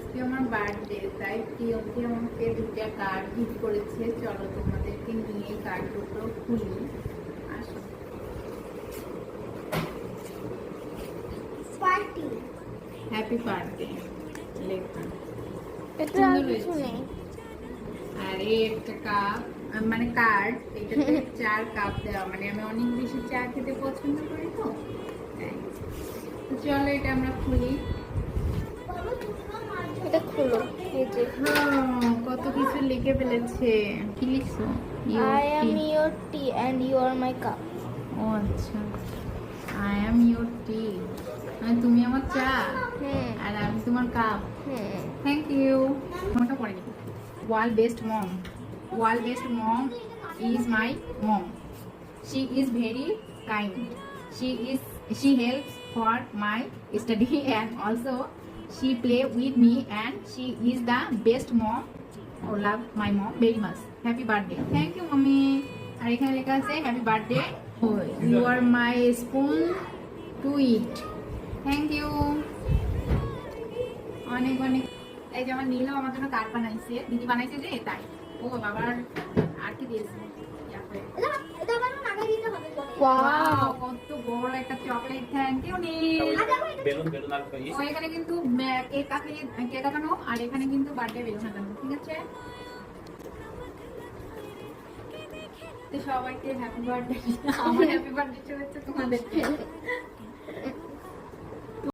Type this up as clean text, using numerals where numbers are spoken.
আজকে আমার বার্থডে, তাই প্রিয়ঙ্কি আমাকে দুটা কার্ড গিফট করেছে। চলো তোমাদেরকে নিয়ে কার্ড দুটো খুলি। আসো। পার্টি হ্যাপি বার্থডে লেখা। এটা সুন্দর আর কিছু হয়েছে। নেই। আর এই একটা কাপ, মানে কার্ড, এটাতে 4 কাপ দেওয়া, মানে আমি অনেক বেশি চা খেতে পছন্দ করি তো তাই। তো চলো এটা আমরা খুলি। এটা খুলো। এই যে কত কিছু লিখে ফেলেছে। কি লিখছো? I am your tea and you are my cup. ও আচ্ছা, আই অ্যাম ইউর টি, মানে তুমি আমার চা আর আমি তোমার কাপ। Thank you. মনটা পড়েনি। World best mom, world best mom is my mom. She is very kind, she helps for my study and also she play with me and she is the best mom. Oh, love my mom very much. Happy birthday. Thank you mommy. আর এখানে লেখা আছে happy birthday, you are my spoon to eat. Thank you. অনেক অনেক। এই যে আমার নীলও আমার জন্য কার্ড বানাইছে, দিদি বানাইছে যে তাই। ও বাবার আর কি দিয়েছে। এটা আমার আগে দিতে হবে। ওয়াও, কত বড় একটা chocolate. Thank you Neel. Balloon balloon আর ও এখানে কিন্তু কেক কাটানো আর এখানে কিন্তু বার্থডে বেলুন কাটানো, ঠিক আছে। তো সবাইকে হ্যাপি বার্থডে। আমার হ্যাপি বার্থডে শুভেচ্ছা তোমাদেরকে।